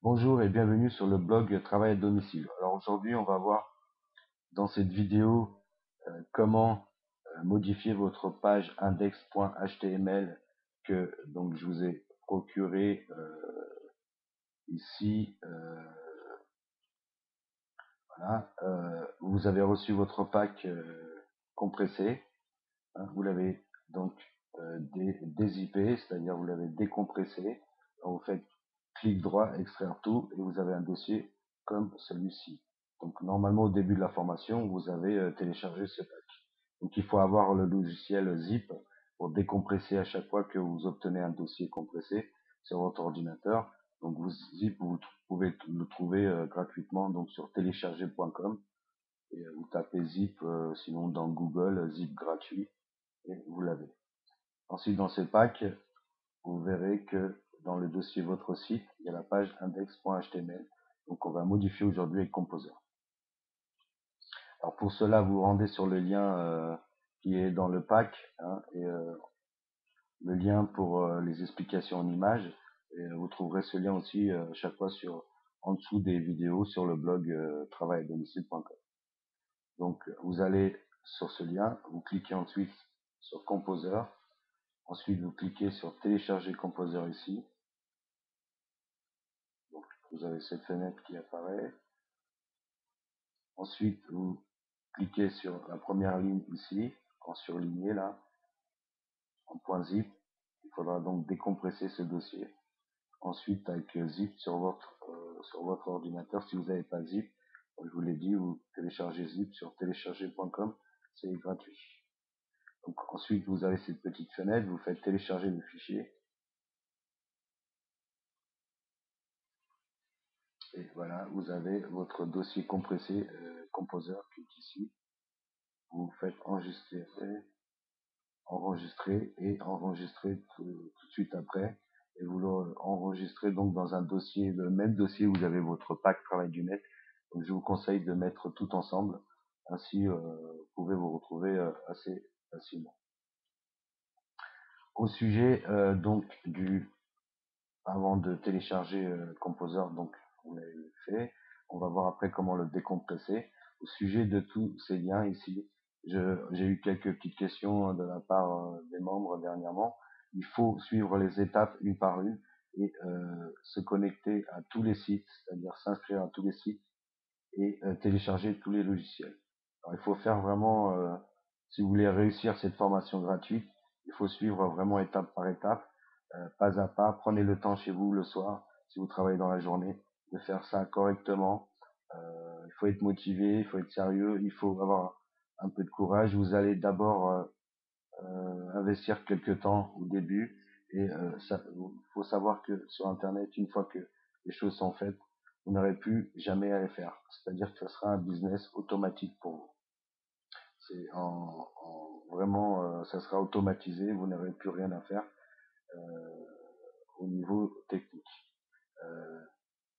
Bonjour et bienvenue sur le blog Travail à domicile. Alors aujourd'hui, on va voir dans cette vidéo comment modifier votre page index.html que donc je vous ai procuré ici. Voilà. Vous avez reçu votre pack compressé. Hein, vous l'avez donc dézippé, c'est-à-dire vous l'avez décompressé. Alors, vous faites clic droit, extraire tout, et vous avez un dossier comme celui-ci. Donc normalement au début de la formation, vous avez téléchargé ce pack. Donc il faut avoir le logiciel zip pour décompresser à chaque fois que vous obtenez un dossier compressé sur votre ordinateur. Donc zip, vous pouvez le trouver gratuitement donc sur télécharger.com et vous tapez zip sinon dans Google zip gratuit et vous l'avez. Ensuite dans ce pack, vous verrez que dans le dossier votre site, il y a la page index.html. Donc on va modifier aujourd'hui avec Composer. Alors pour cela, vous rendez sur le lien qui est dans le pack hein, et le lien pour les explications en images. Et vous trouverez ce lien aussi chaque fois en dessous des vidéos sur le blog travailladomicile.com. Donc vous allez sur ce lien, vous cliquez ensuite sur Composer. Ensuite, vous cliquez sur télécharger Composer ici. Donc, vous avez cette fenêtre qui apparaît. Ensuite, vous cliquez sur la première ligne ici, en surligné là, en point zip. Il faudra donc décompresser ce dossier. Ensuite, avec zip sur votre ordinateur, si vous n'avez pas zip, je vous l'ai dit, vous téléchargez zip sur télécharger.com, c'est gratuit. Donc, ensuite, vous avez cette petite fenêtre, vous faites télécharger le fichier. Et voilà, vous avez votre dossier compressé Composer qui est ici. Vous faites enregistrer et enregistrer tout de suite après. Et vous l'enregistrez donc dans un dossier, le même dossier où vous avez votre pack travail du net. Donc je vous conseille de mettre tout ensemble. Ainsi, vous pouvez vous retrouver assez facilement. Au sujet donc avant de télécharger Composer, donc on l'a fait. On va voir après comment le décompresser. Au sujet de tous ces liens ici, j'ai eu quelques petites questions de la part des membres dernièrement. Il faut suivre les étapes une par une et se connecter à tous les sites, c'est-à-dire s'inscrire à tous les sites et télécharger tous les logiciels. Alors, il faut faire vraiment, si vous voulez réussir cette formation gratuite, il faut suivre vraiment étape par étape, pas à pas. Prenez le temps chez vous le soir, si vous travaillez dans la journée, de faire ça correctement. Il faut être motivé, il faut être sérieux, il faut avoir un peu de courage. Vous allez d'abord investir quelques temps au début et il faut savoir que sur Internet, une fois que les choses sont faites, vous n'aurez plus jamais à les faire. C'est-à-dire que ce sera un business automatique pour vous. C'est vraiment, ça sera automatisé, vous n'aurez plus rien à faire au niveau technique.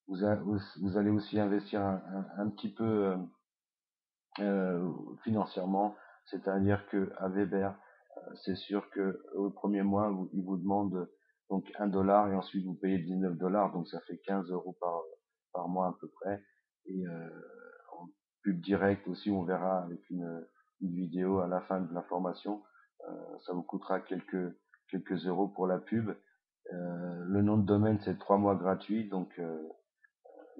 Vous allez aussi investir un petit peu financièrement, c'est-à-dire que à Weber, c'est sûr que au premier mois, il vous demande donc $1 et ensuite vous payez $19, donc ça fait 15 € par mois à peu près. Et en pub direct aussi, on verra avec une vidéo à la fin de la formation, ça vous coûtera quelques euros pour la pub. Le nom de domaine c'est 3 mois gratuit, donc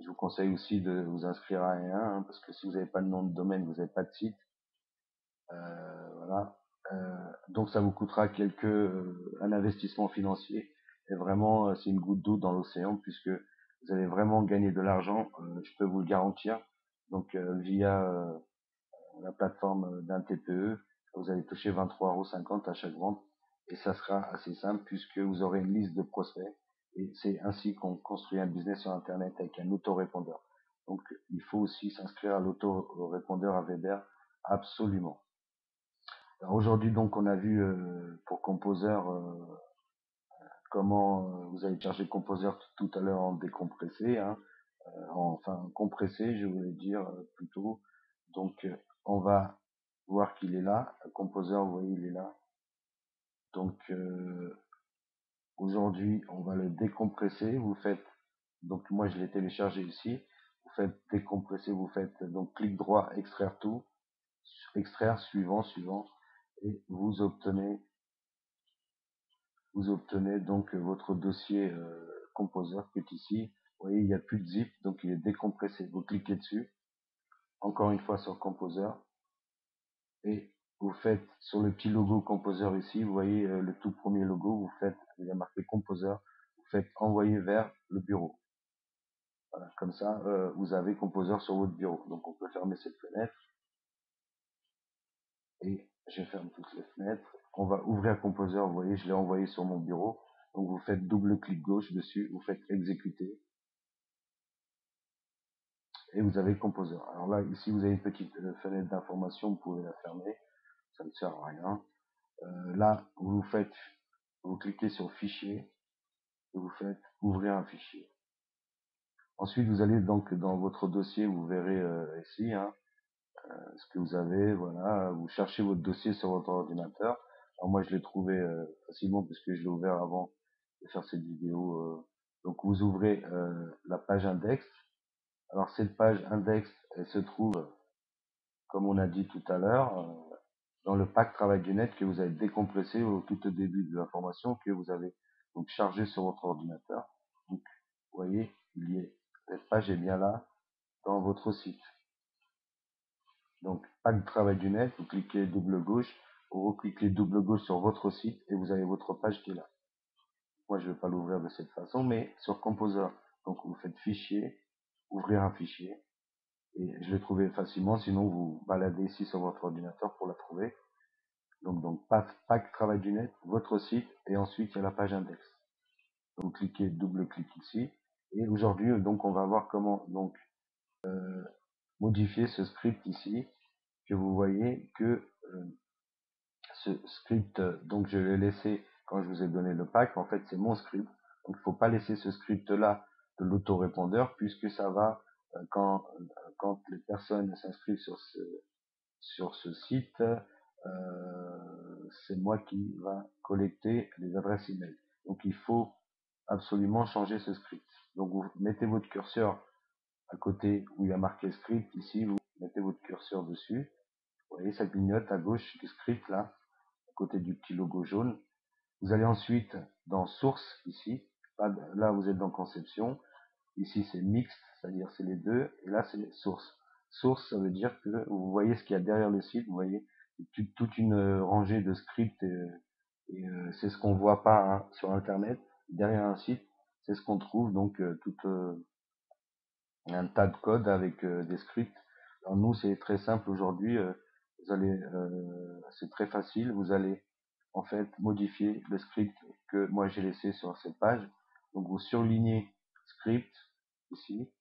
je vous conseille aussi de vous inscrire à un, hein, parce que si vous n'avez pas de nom de domaine, vous n'avez pas de site. Voilà. Donc ça vous coûtera un investissement financier. Et vraiment, c'est une goutte d'eau dans l'océan puisque vous allez vraiment gagner de l'argent, je peux vous le garantir. Donc via la plateforme d'un TPE, vous allez toucher 23,50 € à chaque vente. Et ça sera assez simple puisque vous aurez une liste de prospects. Et c'est ainsi qu'on construit un business sur Internet avec un autorépondeur. Donc il faut aussi s'inscrire à l'autorépondeur à Weber, absolument. Alors aujourd'hui donc on a vu pour Composer comment vous allez charger Composer tout à l'heure en décompressé, hein, enfin compressé je voulais dire plutôt. Donc on va voir qu'il est là, Composer vous voyez il est là. Donc aujourd'hui on va le décompresser, vous faites Donc moi je l'ai téléchargé ici. Vous faites décompresser, vous faites donc clic droit, extraire tout, extraire, suivant, et vous obtenez donc votre dossier Composer qui est ici. Vous voyez, il n'y a plus de zip, donc il est décompressé. Vous cliquez dessus, encore une fois sur Composer, et vous faites sur le petit logo Composer ici, vous voyez le tout premier logo, vous faites, il y a marqué Composer, vous faites envoyer vers le bureau. Voilà, comme ça, vous avez Composer sur votre bureau. Donc on peut fermer cette fenêtre, et je ferme toutes les fenêtres. On va ouvrir Composer, vous voyez, je l'ai envoyé sur mon bureau. Donc vous faites double clic gauche dessus, vous faites exécuter, et vous avez Composer. Alors là, ici, vous avez une petite fenêtre d'information, vous pouvez la fermer, ça ne sert à rien. Là, vous cliquez sur Fichier, et vous faites Ouvrir un fichier. Ensuite, vous allez donc dans votre dossier, vous verrez ici ce que vous avez, voilà, vous cherchez votre dossier sur votre ordinateur. Alors moi, je l'ai trouvé facilement puisque je l'ai ouvert avant de faire cette vidéo. Donc vous ouvrez la page index. Alors cette page index, elle se trouve, comme on a dit tout à l'heure, dans le pack travail du net que vous avez décompressé tout au début de la formation, que vous avez donc chargé sur votre ordinateur. Donc, vous voyez, cette page est bien là dans votre site. Donc, pack travail du net, vous cliquez double gauche, vous recliquez double gauche sur votre site et vous avez votre page qui est là. Moi, je ne vais pas l'ouvrir de cette façon, mais sur Composer, donc vous faites Fichier, Ouvrir un fichier, et je l'ai trouvé facilement, sinon vous baladez ici sur votre ordinateur pour la trouver. Donc pack travail du net, votre site, et ensuite il y a la page index. Donc cliquez, double clic ici, et aujourd'hui donc on va voir comment donc modifier ce script ici, que vous voyez que ce script, donc je l'ai laissé quand je vous ai donné le pack, en fait c'est mon script, donc il ne faut pas laisser ce script là de l'autorépondeur, puisque ça va, quand les personnes s'inscrivent sur ce site, c'est moi qui va collecter les adresses email. Donc il faut absolument changer ce script. Donc vous mettez votre curseur à côté où il y a marqué script, ici vous mettez votre curseur dessus. Vous voyez, ça clignote à gauche du script là, à côté du petit logo jaune. Vous allez ensuite dans source ici, là vous êtes dans conception, ici c'est mixte, c'est-à-dire c'est les deux, et là c'est source. Source, ça veut dire que vous voyez ce qu'il y a derrière le site, vous voyez toute une rangée de scripts, et c'est ce qu'on voit pas sur internet. Derrière un site, c'est ce qu'on trouve, donc un tas de code avec des scripts. Alors nous, c'est très simple aujourd'hui. C'est très facile. Vous allez en fait modifier le script que moi j'ai laissé sur cette page. Donc vous surlignez script ici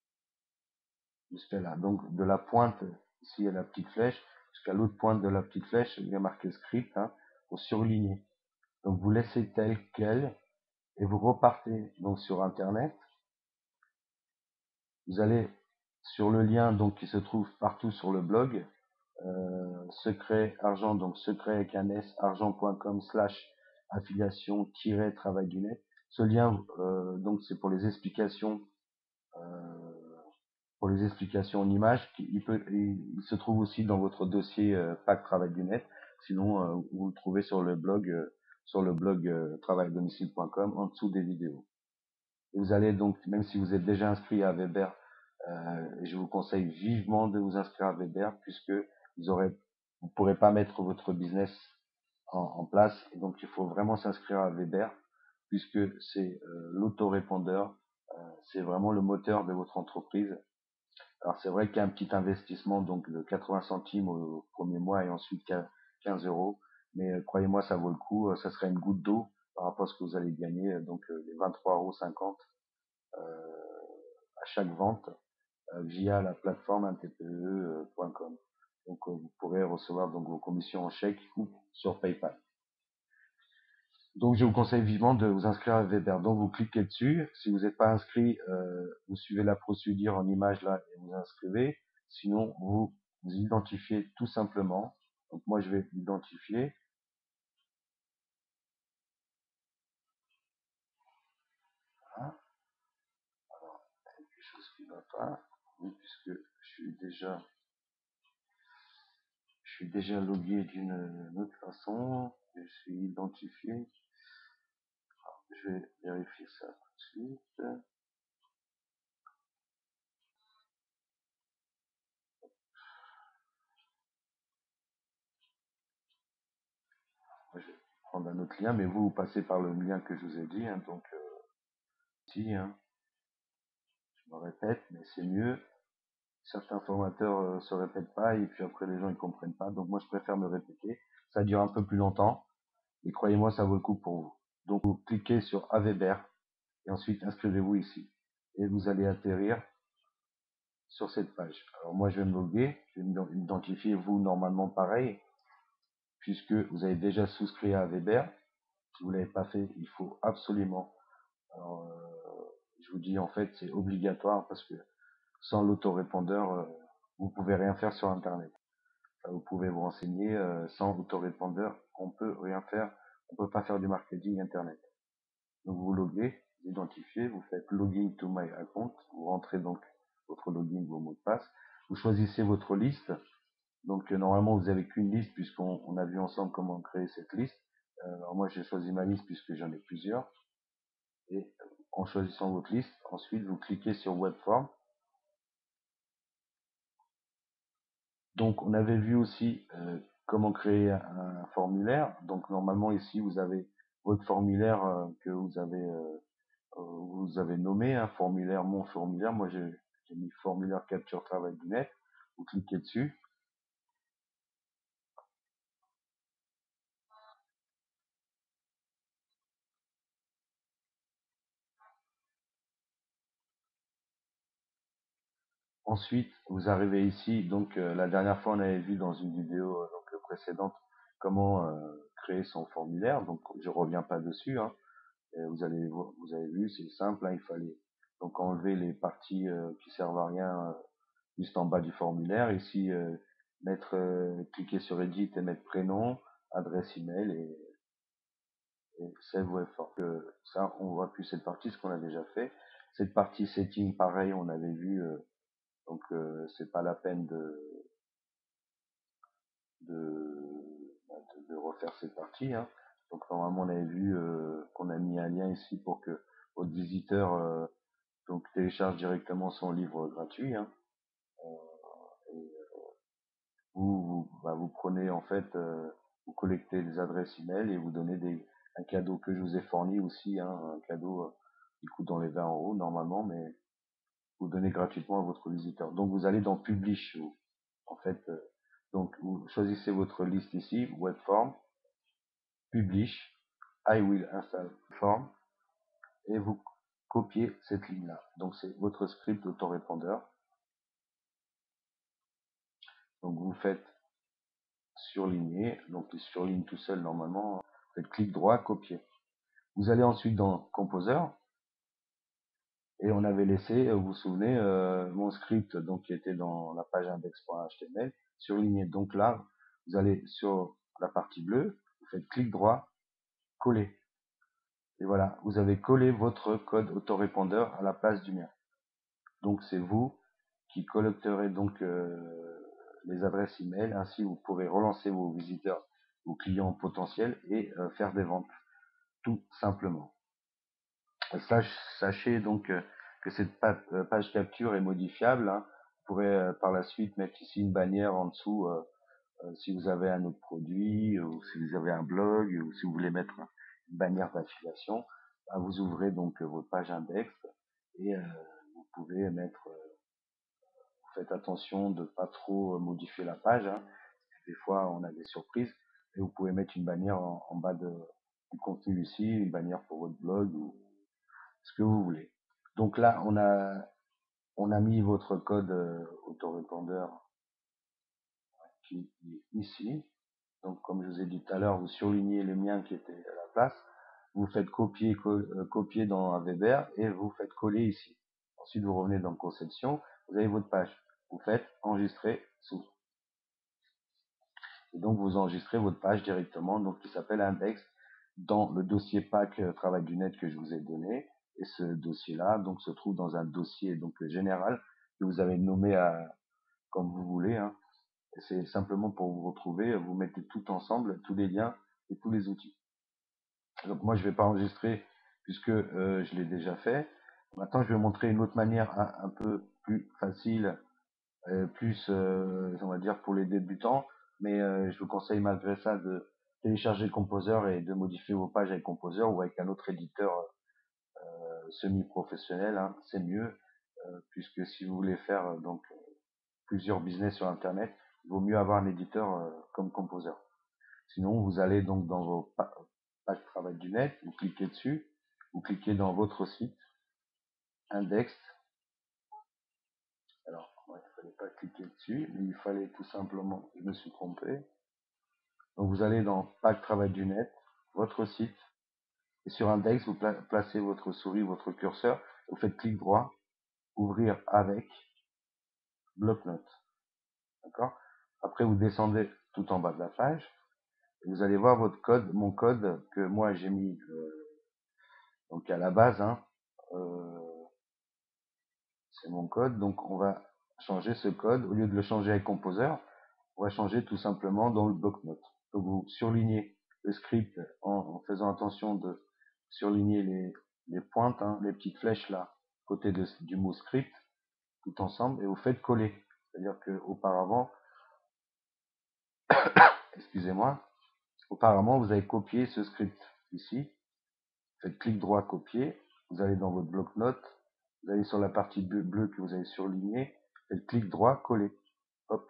jusqu'à là. Donc de la pointe ici il y a la petite flèche jusqu'à l'autre pointe de la petite flèche, il y a marqué script. Vous surlignez. Donc vous laissez tel quel et vous repartez donc sur internet. Vous allez sur le lien donc qui se trouve partout sur le blog, secret argent, donc secret avec un s, argent.com/affiliation-travail du net. Ce lien donc c'est pour les explications en images. Il se trouve aussi dans votre dossier pack travail du net. Sinon vous le trouvez sur le blog travaildomicile.com en dessous des vidéos. Et vous allez donc, même si vous êtes déjà inscrit à Weber, je vous conseille vivement de vous inscrire à Weber, puisque vous pourrez pas mettre votre business en place. Et donc il faut vraiment s'inscrire à Weber, puisque c'est l'autorépondeur, c'est vraiment le moteur de votre entreprise. Alors c'est vrai qu'il y a un petit investissement donc de 80 centimes au premier mois et ensuite 15 euros, mais croyez-moi, ça vaut le coup. Ça serait une goutte d'eau par rapport à ce que vous allez gagner, donc les 23,50 € à chaque vente via la plateforme intpe.com. Donc vous pourrez recevoir donc vos commissions en chèque ou sur PayPal. Donc je vous conseille vivement de vous inscrire à Weber. Donc vous cliquez dessus. Si vous n'êtes pas inscrit, vous suivez la procédure en image là et vous inscrivez. Sinon vous identifiez tout simplement. Donc moi je vais identifier. Voilà. va pas. Oui, puisque je suis déjà logué d'une autre façon. Je suis identifié. Je vais vérifier ça tout de suite. Je vais prendre un autre lien, mais vous passez par le lien que je vous ai dit, hein, donc si, hein, je me répète, mais c'est mieux. Certains formateurs se répètent pas et puis après les gens ils comprennent pas. Donc moi je préfère me répéter. Ça dure un peu plus longtemps et croyez-moi ça vaut le coup pour vous. Donc vous cliquez sur Aveber et ensuite inscrivez-vous ici et vous allez atterrir sur cette page. Alors moi je vais me loguer, je vais m'identifier, vous normalement pareil puisque vous avez déjà souscrit à Aveber. Si vous l'avez pas fait, il faut absolument. Alors, je vous dis en fait c'est obligatoire parce que sans l'autorépondeur vous pouvez rien faire sur internet. Vous pouvez vous renseigner sans autorépondeur, on peut rien faire, on peut pas faire du marketing internet. Donc vous loguez, vous identifiez, vous faites login to my account, vous rentrez donc votre login, vos mots de passe, vous choisissez votre liste. Donc normalement vous avez qu'une liste puisqu'on a vu ensemble comment créer cette liste. Alors moi j'ai choisi ma liste puisque j'en ai plusieurs. Et en choisissant votre liste, ensuite vous cliquez sur Webform. Donc on avait vu aussi comment créer un formulaire. Donc normalement ici vous avez votre formulaire que vous avez nommé, un formulaire, mon formulaire. Moi j'ai mis formulaire capture travail du net. Vous cliquez dessus. Ensuite vous arrivez ici. Donc la dernière fois on avait vu dans une vidéo précédente comment créer son formulaire. Donc je reviens pas dessus, hein. Et vous avez vu, c'est simple, hein, il fallait donc enlever les parties qui servent à rien juste en bas du formulaire. Ici, cliquer sur Edit et mettre prénom, adresse email et Save Web Form. Ça, on voit plus cette partie, ce qu'on a déjà fait. Cette partie setting, pareil, on avait vu, donc c'est pas la peine de refaire cette partie, hein. Donc normalement, on avait vu qu'on a mis un lien ici pour que votre visiteur donc télécharge directement son livre gratuit, hein. Et vous prenez en fait, vous collectez des adresses email et vous donnez un cadeau que je vous ai fourni aussi, hein, un cadeau qui coûte dans les 20 euros normalement, mais vous donnez gratuitement à votre visiteur. Donc vous allez dans Publish, en fait, donc vous choisissez votre liste ici, Webform, Publish, I will install form et vous copiez cette ligne-là. Donc c'est votre script autorépondeur. Donc vous faites surligner, donc il surligne tout seul normalement, faites clic droit, copier. Vous allez ensuite dans Composer, et on avait laissé, vous vous souvenez, mon script donc qui était dans la page index.html, surligné. Donc là, vous allez sur la partie bleue, vous faites clic droit, coller. Et voilà, vous avez collé votre code autorépondeur à la place du mien. Donc c'est vous qui collecterez donc les adresses email, ainsi vous pourrez relancer vos visiteurs, vos clients potentiels et faire des ventes, tout simplement. Sachez donc que cette page capture est modifiable, hein. Vous pourrez par la suite mettre ici une bannière en dessous si vous avez un autre produit, ou si vous avez un blog, ou si vous voulez mettre une bannière d'affiliation. Bah, vous ouvrez donc votre page index et vous pouvez mettre, faites attention de pas trop modifier la page, hein. Des fois on a des surprises et vous pouvez mettre une bannière en bas du contenu ici, une bannière pour votre blog ou ce que vous voulez. Donc là, on a mis votre code autorépondeur qui est ici. Donc comme je vous ai dit tout à l'heure, vous surlignez le mien qui était à la place. Vous faites copier dans Weber et vous faites coller ici. Ensuite, vous revenez dans Conception. Vous avez votre page. Vous faites enregistrer sous. Et donc vous enregistrez votre page directement, donc qui s'appelle Index, dans le dossier pack travail du net que je vous ai donné. Et ce dossier-là, donc, se trouve dans un dossier donc général que vous avez nommé comme vous voulez, hein. C'est simplement pour vous retrouver, vous mettez tout ensemble, tous les liens et tous les outils. Donc moi, je vais pas enregistrer puisque je l'ai déjà fait. Maintenant, je vais montrer une autre manière un peu plus facile, plus, on va dire, pour les débutants. Mais je vous conseille malgré ça de télécharger Composer et de modifier vos pages avec Composer ou avec un autre éditeur semi-professionnel, hein. C'est mieux, puisque si vous voulez faire donc plusieurs business sur Internet, il vaut mieux avoir un éditeur comme Composer. Sinon, vous allez donc dans vos pages de travail du net, vous cliquez dessus, vous cliquez dans votre site, index. Alors, ouais, il fallait pas cliquer dessus, mais il fallait tout simplement, je me suis trompé. Donc vous allez dans pack travail du net, votre site, et sur index, vous placez votre souris, votre curseur, vous faites clic droit, ouvrir avec, bloc-notes. D'accord? Après, vous descendez tout en bas de la page, et vous allez voir votre code, mon code que moi j'ai mis donc à la base, hein, c'est mon code, donc on va changer ce code. Au lieu de le changer avec Composer, on va changer tout simplement dans le bloc-notes. Donc vous surlignez le script en faisant attention de surligner les pointes, hein, les petites flèches là, côté du mot script, tout ensemble, et vous faites coller. C'est-à-dire que auparavant, excusez-moi, auparavant vous avez copié ce script ici, faites clic droit copier, vous allez dans votre bloc-notes, vous allez sur la partie bleue que vous avez surlignée, faites clic droit coller. Hop.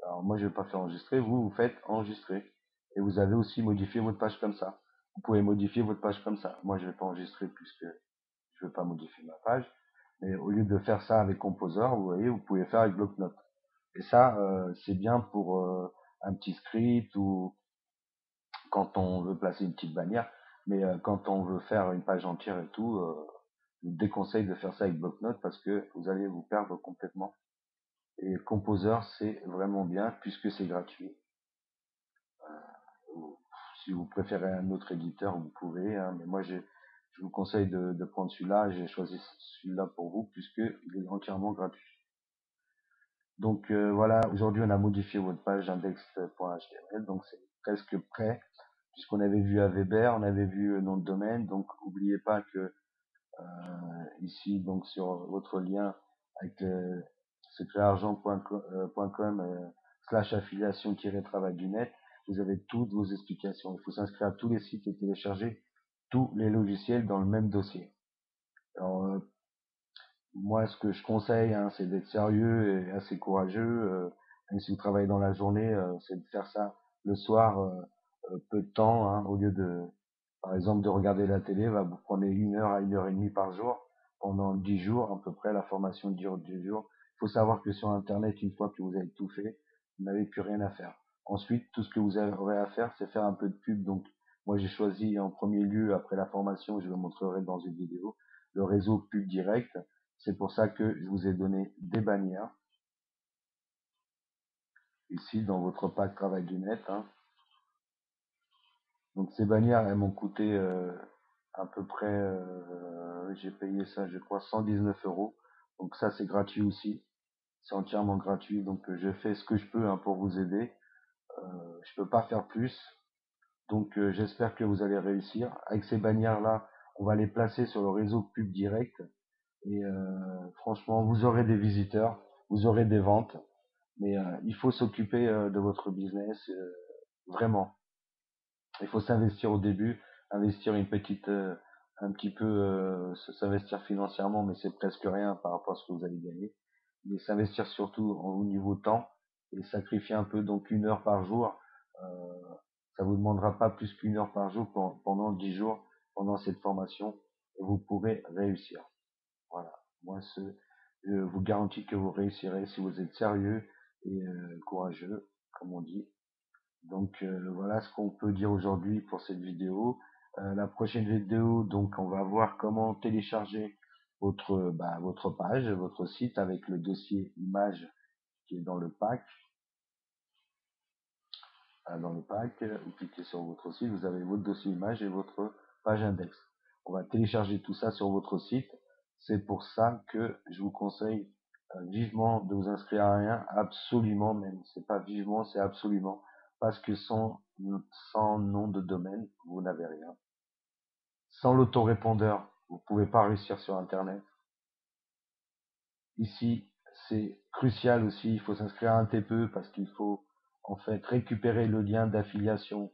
Alors moi je vais pas faire enregistrer, vous faites enregistrer. Et vous avez aussi modifié votre page comme ça. Vous pouvez modifier votre page comme ça. Moi je vais pas enregistrer puisque je veux pas modifier ma page. Mais au lieu de faire ça avec Composer, vous voyez, vous pouvez faire avec bloc-notes. Et ça, c'est bien pour un petit script ou quand on veut placer une petite bannière. Mais quand on veut faire une page entière et tout, je vous déconseille de faire ça avec bloc-notes parce que vous allez vous perdre complètement. Et Composer, c'est vraiment bien puisque c'est gratuit. Si vous préférez un autre éditeur, vous pouvez, hein, mais moi je vous conseille de prendre celui-là. J'ai choisi celui-là pour vous puisque il est entièrement gratuit. Donc voilà, aujourd'hui on a modifié votre page index.html, donc c'est presque prêt puisqu'on avait vu à Weber, on avait vu le nom de domaine, donc n'oubliez pas que ici donc sur votre lien avec secretargent.com / affiliation-travail du net, vous avez toutes vos explications. Il faut s'inscrire à tous les sites et télécharger tous les logiciels dans le même dossier. Alors moi ce que je conseille, hein, c'est d'être sérieux et assez courageux. Même si vous travaillez dans la journée, c'est de faire ça le soir, peu de temps, hein, au lieu de par exemple de regarder la télé, vous prenez 1 heure à 1 heure et demie par jour pendant 10 jours à peu près. La formation dure 10 jours. Il faut savoir que sur Internet, une fois que vous avez tout fait, vous n'avez plus rien à faire. Ensuite, tout ce que vous aurez à faire, c'est faire un peu de pub. Donc, moi, j'ai choisi en premier lieu, après la formation, je vous montrerai dans une vidéo, le réseau pub direct. C'est pour ça que je vous ai donné des bannières ici dans votre pack travail du net, hein. Donc ces bannières, elles m'ont coûté à peu près, j'ai payé ça, je crois, 119 €. Donc ça, c'est gratuit aussi. C'est entièrement gratuit. Donc je fais ce que je peux, hein, pour vous aider. Je peux pas faire plus. Donc j'espère que vous allez réussir. Avec ces bannières-là, on va les placer sur le réseau pub direct. Et franchement, vous aurez des visiteurs, vous aurez des ventes. Mais il faut s'occuper de votre business, vraiment. Il faut s'investir au début, investir une petite, un petit peu, s'investir financièrement, mais c'est presque rien par rapport à ce que vous allez gagner. Mais s'investir surtout au niveau temps et sacrifier un peu, donc 1 heure par jour. Euh, Ça vous demandera pas plus qu'1 heure par jour pendant 10 jours, pendant cette formation, et vous pourrez réussir. Voilà. Moi, je vous garantis que vous réussirez si vous êtes sérieux et courageux, comme on dit. Donc voilà ce qu'on peut dire aujourd'hui pour cette vidéo. La prochaine vidéo, donc on va voir comment télécharger votre page, votre site avec le dossier image qui est dans le pack. Dans le pack, vous cliquez sur votre site, vous avez votre dossier image et votre page index. on va télécharger tout ça sur votre site. C'est pour ça que je vous conseille vivement de vous inscrire à rien, absolument même. C'est pas vivement, c'est absolument. Parce que sans nom de domaine, vous n'avez rien. Sans l'autorépondeur, vous pouvez pas réussir sur Internet. Ici, c'est crucial aussi, il faut s'inscrire à un TPE parce qu'il faut en fait récupérer le lien d'affiliation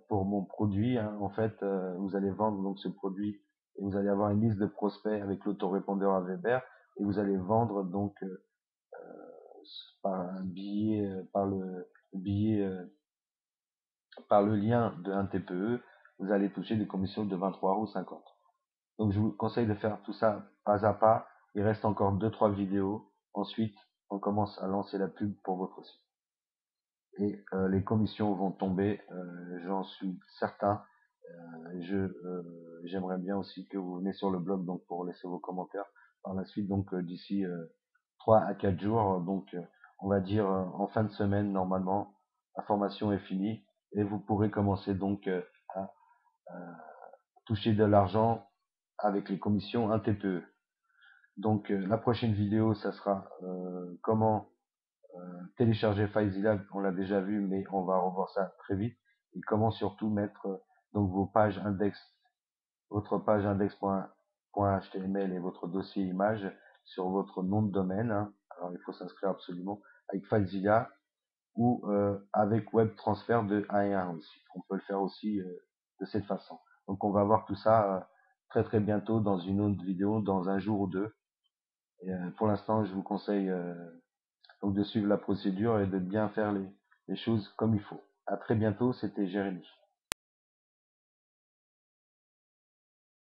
pour mon produit. Hein. En fait, vous allez vendre donc ce produit et vous allez avoir une liste de prospects avec l'autorépondeur à Weber et vous allez vendre donc par un billet, billet, par le lien d'un TPE, vous allez toucher des commissions de 23,50 €. Donc je vous conseille de faire tout ça pas à pas. Il reste encore deux trois vidéos. Ensuite, on commence à lancer la pub pour votre site. Et les commissions vont tomber, j'en suis certain. J'aimerais bien aussi que vous venez sur le blog donc pour laisser vos commentaires par la suite. Donc d'ici 3 à 4 jours, donc on va dire en fin de semaine normalement, la formation est finie et vous pourrez commencer donc à toucher de l'argent avec les commissions un TPE. Donc la prochaine vidéo, ça sera comment télécharger FileZilla, on l'a déjà vu, mais on va revoir ça très vite. Et comment surtout mettre donc vos pages index, votre page index.html et votre dossier image sur votre nom de domaine. Hein. Alors il faut s'inscrire absolument avec FileZilla ou avec Web Transfer de 1 et 1 aussi. On peut le faire aussi de cette façon. Donc on va voir tout ça très très bientôt dans une autre vidéo, dans un jour ou deux. Et, pour l'instant, je vous conseille donc de suivre la procédure et de bien faire les choses comme il faut. À très bientôt, c'était Jérémy.